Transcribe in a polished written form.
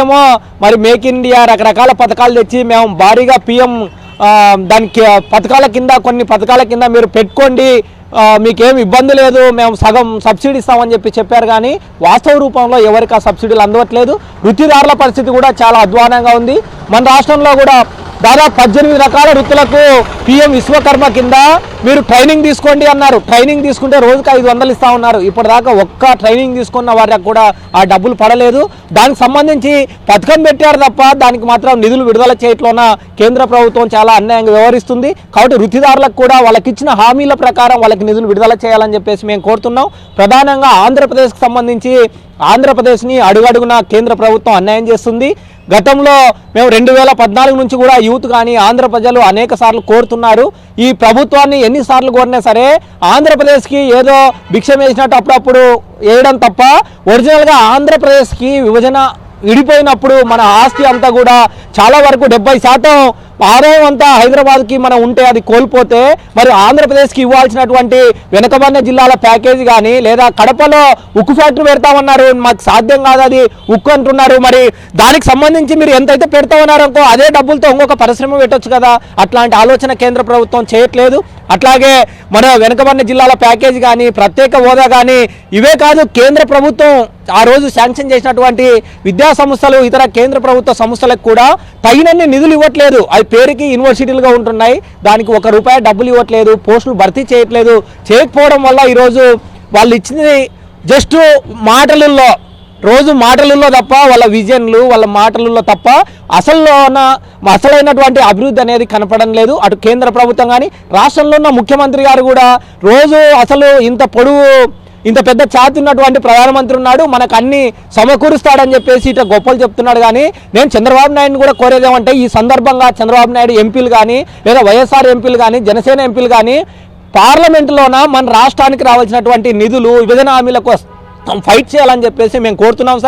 ఏమో మరి make India రకరకాల పథకాలు తెచ్చి మేము భారీగా పిఎం దానికి పథకాల కింద కొన్ని పథకాల కింద మీరు పెట్టుకోండి, మీకేం ఇబ్బంది లేదు, మేము సగం సబ్సిడీ ఇస్తామని చెప్పారు. కానీ వాస్తవ రూపంలో ఎవరికి ఆ సబ్సిడీలు అందవట్లేదు. వృత్తిదారుల పరిస్థితి కూడా చాలా అధ్వానంగా ఉంది. మన రాష్ట్రంలో కూడా దాదాపు 18 రకాల వృత్తులకు పిఎం విశ్వకర్మ కింద మీరు ట్రైనింగ్ తీసుకోండి అన్నారు. ట్రైనింగ్ తీసుకుంటే రోజుకి 500 ఇస్తా ఉన్నారు. ఇప్పటిదాకా ఒక్క ట్రైనింగ్ తీసుకున్న వారికి కూడా ఆ డబ్బులు పడలేదు. దానికి సంబంధించి పథకం పెట్టారు తప్ప దానికి మాత్రం నిధులు విడుదల చేయట్లోన కేంద్ర ప్రభుత్వం చాలా అన్యాయంగా వ్యవహరిస్తుంది. కాబట్టి వృత్తిదారులకు కూడా వాళ్ళకి ఇచ్చిన హామీల ప్రకారం వాళ్ళకి నిధులు విడుదల చేయాలని చెప్పేసి మేము కోరుతున్నాం. ప్రధానంగా ఆంధ్రప్రదేశ్కి సంబంధించి ఆంధ్రప్రదేశ్ని అడుగడుగున కేంద్ర ప్రభుత్వం అన్యాయం చేస్తుంది. గతంలో మేము 2014 నుంచి కూడా యూత్ కానీ ఆంధ్ర ప్రజలు అనేక సార్లు కోరుతున్నారు. ఈ ప్రభుత్వాన్ని ఎన్నిసార్లు కోరినా సరే ఆంధ్రప్రదేశ్కి ఏదో భిక్షం వేసినట్టు అప్పుడప్పుడు వేయడం తప్ప ఒరిజినల్గా ఆంధ్రప్రదేశ్కి విభజన విడిపోయినప్పుడు మన ఆస్తి అంతా కూడా చాలా వరకు 70% ఆదాయం అంతా హైదరాబాద్కి మనం ఉంటే అది కోల్పోతే మరి ఆంధ్రప్రదేశ్కి ఇవ్వాల్సినటువంటి వెనుకబడిన జిల్లాల ప్యాకేజీ కానీ లేదా కడపలో ఉక్కు ఫ్యాక్టరీ పెడతామన్నారు, మాకు సాధ్యం కాదు అది ఉక్కు అంటున్నారు. మరి దానికి సంబంధించి మీరు ఎంతైతే పెడతామన్నారనుకో అదే డబ్బులతో ఇంకొక పరిశ్రమ పెట్టొచ్చు కదా. అట్లాంటి ఆలోచన కేంద్ర ప్రభుత్వం చేయట్లేదు. అట్లాగే మన వెనుకబడిన జిల్లాల ప్యాకేజీ కానీ ప్రత్యేక హోదా కానీ ఇవే కాదు, కేంద్ర ప్రభుత్వం ఆ రోజు శాంక్షన్ చేసినటువంటి విద్యా సంస్థలు ఇతర కేంద్ర ప్రభుత్వ సంస్థలకు కూడా తగినన్ని నిధులు ఇవ్వట్లేదు. అవి పేరుకి యూనివర్సిటీలుగా ఉంటున్నాయి, దానికి ₹1 డబ్బులు ఇవ్వట్లేదు, పోస్టులు భర్తీ చేయట్లేదు. చేయకపోవడం వల్ల ఈరోజు వాళ్ళు ఇచ్చింది జస్ట్ మాటలలో రోజు మాటలలో తప్ప వాళ్ళ విజన్లు వాళ్ళ మాటలలో తప్ప అసలైనటువంటి అభివృద్ధి అనేది కనపడడం లేదు. అటు కేంద్ర ప్రభుత్వం కానీ రాష్ట్రంలో ఉన్న ముఖ్యమంత్రి గారు కూడా రోజు అసలు ఇంత పెద్ద ఛాతి ఉన్నటువంటి ప్రధానమంత్రి ఉన్నాడు, మనకు అన్ని సమకూరుస్తాడని చెప్పేసి ఇట్లా గొప్పలు చెప్తున్నాడు. కానీ నేను చంద్రబాబు నాయుడుని కూడా కోరేదేమంటే ఈ సందర్భంగా చంద్రబాబు నాయుడు ఎంపీలు కానీ లేదా వైఎస్ఆర్ ఎంపీలు కానీ జనసేన ఎంపీలు కానీ పార్లమెంటులోన మన రాష్ట్రానికి రావాల్సినటువంటి నిధులు విభజన హామీలకు ఫైట్ చేయాలని చెప్పేసి మేము కోరుతున్నాం.